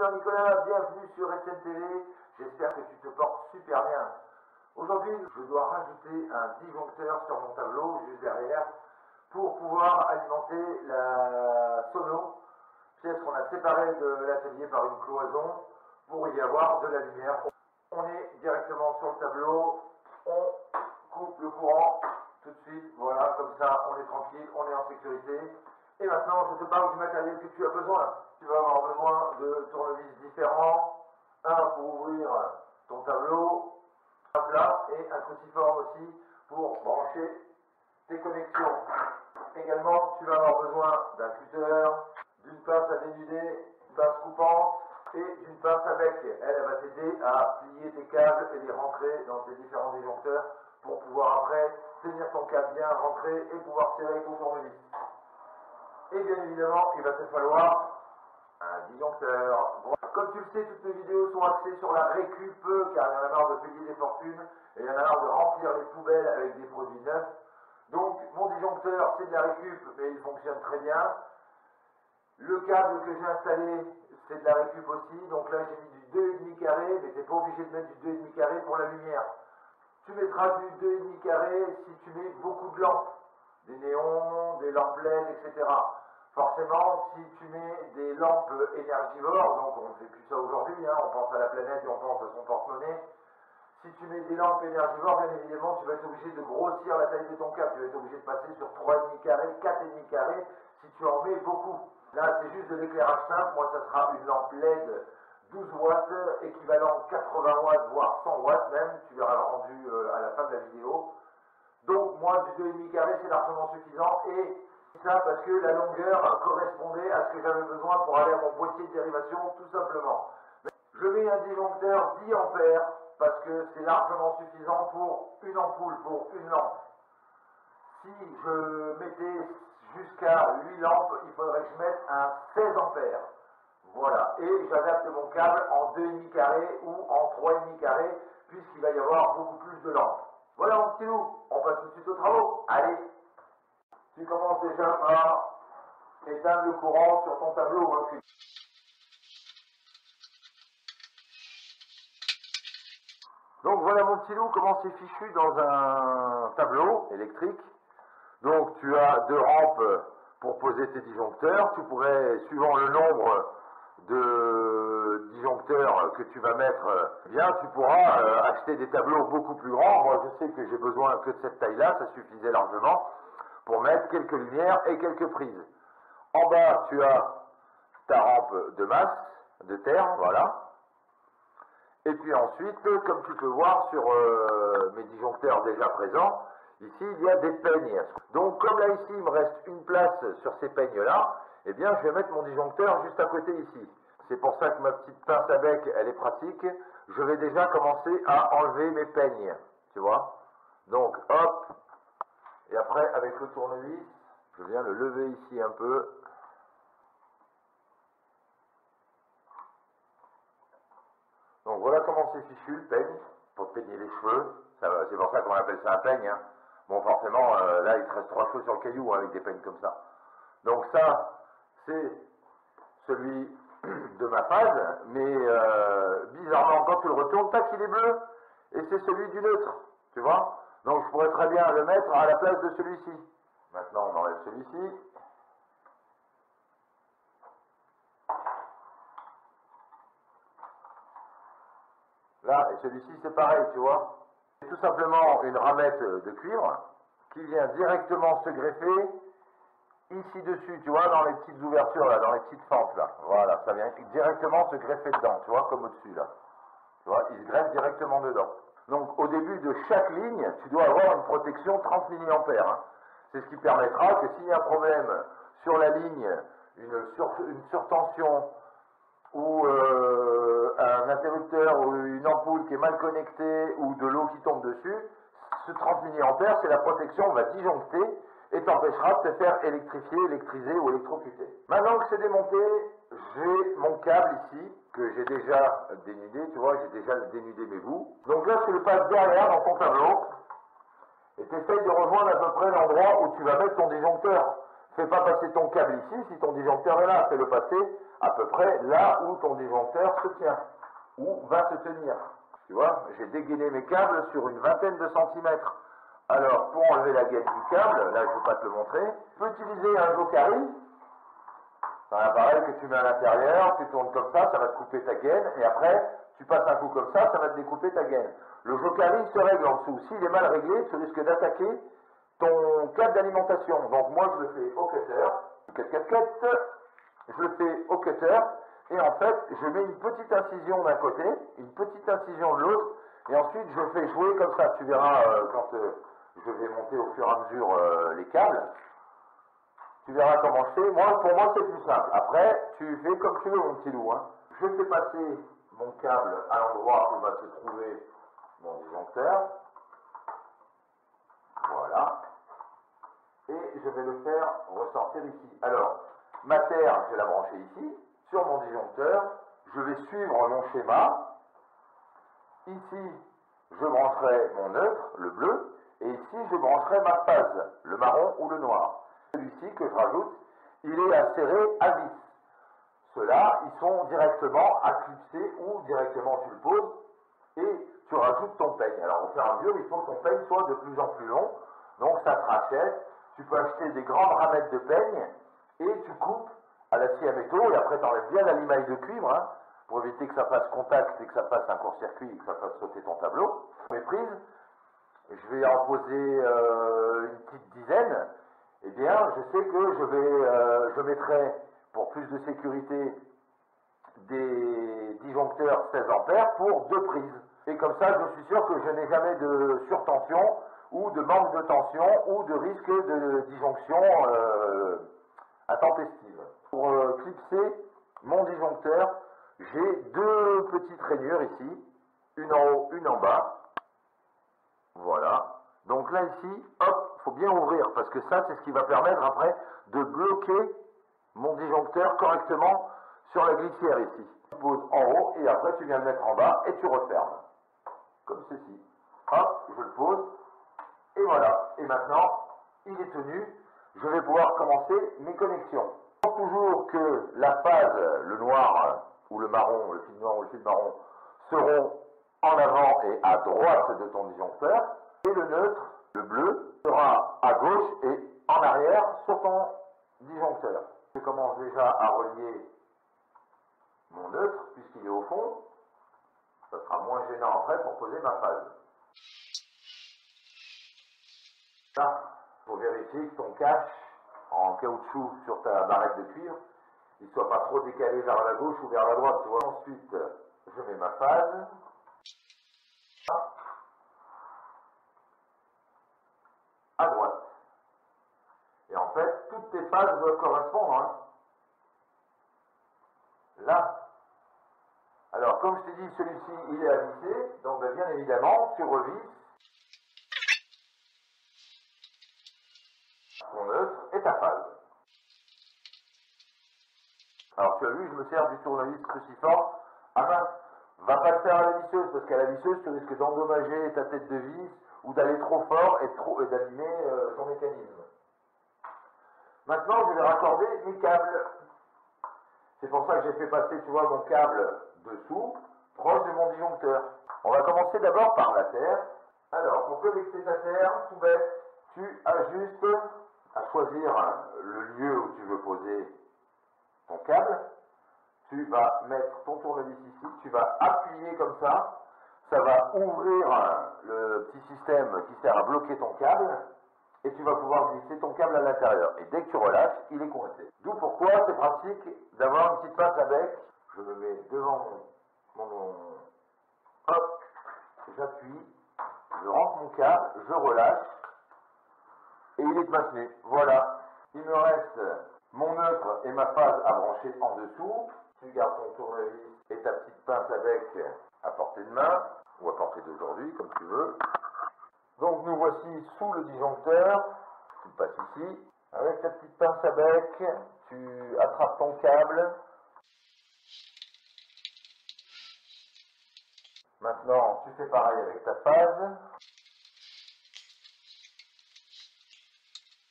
Jean-Nicolas, bienvenue sur SNTV, j'espère que tu te portes super bien. Aujourd'hui, je dois rajouter un disjoncteur sur mon tableau, juste derrière, pour pouvoir alimenter la sono, pièce qu'on a séparée de l'atelier par une cloison, pour y avoir de la lumière. On est directement sur le tableau, on coupe le courant tout de suite, voilà, comme ça on est tranquille, on est en sécurité. Et maintenant, je te parle du matériel que tu as besoin. Tu vas avoir besoin de tournevis différents, un pour ouvrir ton tableau, un plat et un cruciforme aussi pour brancher tes connexions. Également, tu vas avoir besoin d'un cutter, d'une pince à dénuder, une pince coupante et d'une pince à bec. Elle va t'aider à plier tes câbles et les rentrer dans tes différents disjoncteurs pour pouvoir après tenir ton câble bien rentré et pouvoir serrer ton tournevis. Et bien évidemment, il va te falloir un disjoncteur. Comme tu le sais, toutes mes vidéos sont axées sur la récup, car il y en a marre de payer des fortunes, et il y en a marre de remplir les poubelles avec des produits neufs. Donc, mon disjoncteur, c'est de la récup, mais il fonctionne très bien. Le câble que j'ai installé, c'est de la récup aussi. Donc là, j'ai mis du 2,5 carré, mais tu n'es pas obligé de mettre du 2,5 carré pour la lumière. Tu mettras du 2,5 carré si tu mets beaucoup de lampes. Des néons, des lampes LED, etc. Forcément, si tu mets des lampes énergivores, donc on ne fait plus ça aujourd'hui, hein, on pense à la planète et on pense à son porte-monnaie. Si tu mets des lampes énergivores, bien évidemment, tu vas être obligé de grossir la taille de ton câble. Tu vas être obligé de passer sur 3,5 carrés, 4,5 carrés, si tu en mets beaucoup. Là, c'est juste de l'éclairage simple. Moi, ça sera une lampe LED 12 watts, équivalent 80 watts, voire 100 watts même. Tu verras le rendu à la fin de la vidéo. Donc, moi, du 2,5 carré, c'est largement suffisant. Et ça parce que la longueur correspondait à ce que j'avais besoin pour aller à mon boîtier de dérivation, tout simplement. Je mets un disjoncteur 10 ampères parce que c'est largement suffisant pour une ampoule, pour une lampe. Si je mettais jusqu'à 8 lampes, il faudrait que je mette un 16 ampères. Voilà. Et j'adapte mon câble en 2,5 carré ou en 3,5 carré puisqu'il va y avoir beaucoup plus de lampes. Voilà mon petit loup, on passe tout de suite aux travaux. Allez, tu commences déjà par éteindre le courant sur ton tableau. Hein. Donc voilà mon petit loup, comment c'est fichu dans un tableau électrique. Donc tu as deux rampes pour poser tes disjoncteurs. Tu pourrais, suivant le nombre de disjoncteurs que tu vas mettre, bien tu pourras acheter des tableaux beaucoup plus grands. Moi je sais que j'ai besoin que de cette taille-là, ça suffisait largement pour mettre quelques lumières et quelques prises. En bas tu as ta rampe de masse, de terre, voilà. Et puis ensuite, comme tu peux voir sur mes disjoncteurs déjà présents, ici il y a des peignes. Donc comme là ici il me reste une place sur ces peignes là, eh bien je vais mettre mon disjoncteur juste à côté ici. C'est pour ça que ma petite pince à bec elle est pratique. Je vais déjà commencer à enlever mes peignes, tu vois. Donc hop, et après avec le tournevis, je viens le lever ici un peu. Donc voilà comment c'est fichu le peigne, pour peigner les cheveux. C'est pour ça qu'on appelle ça un peigne. Hein. Bon forcément, là il te reste 3 cheveux sur le caillou hein, avec des peignes comme ça. Donc ça, c'est celui de ma phase, mais bizarrement quand tu le retournes, tac il est bleu, et c'est celui du neutre, tu vois. Donc je pourrais très bien le mettre à la place de celui-ci. Maintenant on enlève celui-ci. Là, et celui-ci c'est pareil, tu vois. C'est tout simplement une ramette de cuivre qui vient directement se greffer ici dessus, tu vois, dans les petites ouvertures là, dans les petites fentes là. Voilà, ça vient directement se greffer dedans, tu vois, comme au-dessus là. Tu vois, il se greffe directement dedans. Donc au début de chaque ligne, tu dois avoir une protection 30 mA. Hein. C'est ce qui permettra que s'il y a un problème sur la ligne, une surtension, ou un interrupteur ou une ampoule qui est mal connectée ou de l'eau qui tombe dessus, ce 30 mA c'est la protection, va disjoncter et t'empêchera de te faire électrifier, électriser ou électrocuter. Maintenant que c'est démonté, j'ai mon câble ici que j'ai déjà dénudé, tu vois, j'ai déjà dénudé mes bouts. Donc là tu le passes derrière dans ton tableau et tu essayes de rejoindre à peu près l'endroit où tu vas mettre ton disjoncteur. Fais pas passer ton câble ici si ton disjoncteur est là. Fais-le passer à peu près là où ton disjoncteur se tient, ou va se tenir. Tu vois, j'ai dégainé mes câbles sur une vingtaine de centimètres. Alors, pour enlever la gaine du câble, là je ne vais pas te le montrer, tu peux utiliser un jokari. C'est un appareil que tu mets à l'intérieur, tu tournes comme ça va te couper ta gaine, et après, tu passes un coup comme ça va te découper ta gaine. Le jokari se règle en dessous. S'il est mal réglé, tu risques d'attaquer ton câble d'alimentation. Donc moi, je le fais au cutter, je le fais au cutter, et en fait, je mets une petite incision d'un côté, une petite incision de l'autre, et ensuite je fais jouer comme ça. Tu verras quand je vais monter au fur et à mesure les câbles. Tu verras comment je fais. Pour moi, c'est plus simple. Après, tu fais comme tu veux, mon petit loup. Hein. Je fais passer mon câble à l'endroit où va se trouver mon disjoncteur. Voilà. Et je vais le faire ressortir ici. Alors, ma terre, je vais la brancher ici. Sur mon disjoncteur, je vais suivre mon schéma. Ici, je brancherai mon neutre, le bleu. Et ici, je brancherai ma phase, le marron ou le noir. Celui-ci que je rajoute, il est inséré à vis. Ceux-là, ils sont directement à clipser ou directement tu le poses et tu rajoutes ton peigne. Alors au fur et à mesure, il faut que ton peigne soit de plus en plus long, donc ça se rachète. Tu peux acheter des grandes ramettes de peigne et tu coupes à la scie à métaux et après tu enlèves bien la limaille de cuivre hein, pour éviter que ça fasse contact et que ça fasse un court-circuit et que ça fasse sauter ton tableau. Mes prises, je vais en poser une petite dizaine. Eh bien, je sais que je mettrai, pour plus de sécurité, des disjoncteurs 16 ampères pour 2 prises. Et comme ça, je suis sûr que je n'ai jamais de surtension ou de manque de tension ou de risque de disjonction intempestive. Pour clipser mon disjoncteur, j'ai 2 petites rainures ici, une en haut, une en bas. Voilà. Donc là, ici, hop, il faut bien ouvrir, parce que ça, c'est ce qui va permettre après de bloquer mon disjoncteur correctement sur la glissière ici. Tu poses en haut, et après, tu viens le mettre en bas, et tu refermes. Comme ceci. Hop, je le pose, et voilà. Et maintenant, il est tenu. Je vais pouvoir commencer mes connexions. Toujours que la phase, le noir ou le marron, le fil noir ou le fil marron, seront en avant et à droite de ton disjoncteur, et le neutre, le bleu, sera à gauche et en arrière sur ton disjoncteur. Je commence déjà à relier mon neutre, puisqu'il est au fond. Ça sera moins gênant après pour poser ma phase. Là, pour vérifier que ton cache en caoutchouc sur ta barrette de cuivre, il ne soit pas trop décalé vers la gauche ou vers la droite. Tu vois. Ensuite, je mets ma phase. À droite. Et en fait, toutes tes phases doivent correspondre. Hein. Là. Alors, comme je t'ai dit, celui-ci, il est à visser. Donc, bien évidemment, tu revisses ton neutre et ta phase. Alors, tu as vu, je me sers du tournevis cruciforme. Ah ben, va pas le faire à la visseuse, parce qu'à la visseuse, tu risques d'endommager ta tête de vis ou d'aller trop fort et d'abîmer ton mécanisme. Maintenant, je vais raccorder mes câbles. C'est pour ça que j'ai fait passer, tu vois, mon câble dessous, proche de mon disjoncteur. On va commencer d'abord par la terre. Alors, pour connecter ta terre, tout bête, tu as juste à choisir le lieu où tu veux poser ton câble. Tu vas mettre ton tournevis ici, tu vas appuyer comme ça va ouvrir le petit système qui sert à bloquer ton câble, et tu vas pouvoir glisser ton câble à l'intérieur. Et dès que tu relâches, il est coincé. D'où pourquoi c'est pratique d'avoir une petite pince à bec. Je me mets devant mon hop, j'appuie, je rentre mon câble, je relâche, et il est maintenu. Voilà. Il me reste mon neutre et ma phase à brancher en dessous. Tu gardes ton tournevis et ta petite pince à bec à portée de main, ou à portée d'aujourd'hui, comme tu veux. Donc nous voici sous le disjoncteur. Tu passes ici. Avec ta petite pince à bec, tu attrapes ton câble. Maintenant, tu fais pareil avec ta phase.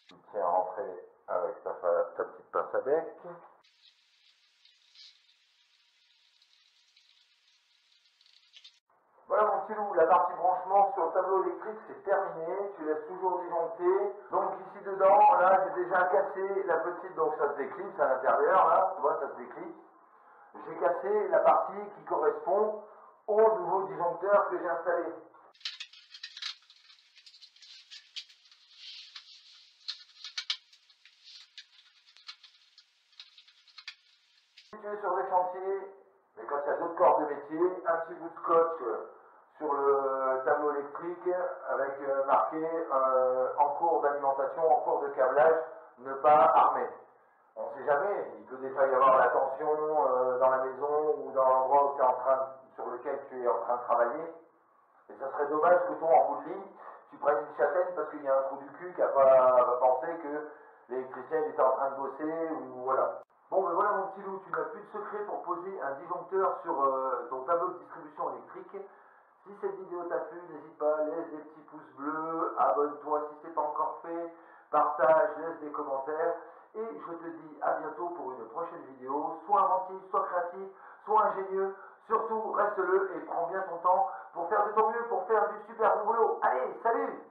Tu tiens rentré avec ta petite pince à bec. Voilà mon petit loup, la partie branchement sur le tableau électrique c'est terminé, tu laisses toujours disjoncter. Donc ici dedans, là j'ai déjà cassé la petite, donc ça se déclipse à l'intérieur, là, tu vois, ça se déclipse. J'ai cassé la partie qui correspond au nouveau disjoncteur que j'ai installé. Si tu es sur des chantiers, mais quand il y a d'autres corps de métier, un petit bout de scotch sur le tableau électrique avec marqué en cours d'alimentation, en cours de câblage, ne pas armer. On ne sait jamais, il peut déjà y avoir la tension dans la maison ou dans l'endroit sur lequel tu es en train de travailler. Et ça serait dommage que toi, en bout de ligne, tu prennes une châtaigne parce qu'il y a un trou du cul qui n'a pas pensé que l'électricien était en train de bosser ou voilà. Bon ben voilà mon petit loup, tu n'as plus de secret pour poser un disjoncteur sur ton tableau de distribution électrique. Si cette vidéo t'a plu, n'hésite pas, laisse des petits pouces bleus, abonne-toi si ce n'est pas encore fait, partage, laisse des commentaires. Et je te dis à bientôt pour une prochaine vidéo. Sois inventif, sois créatif, sois ingénieux. Surtout, reste-le et prends bien ton temps pour faire de ton mieux, pour faire du super bon boulot. Allez, salut!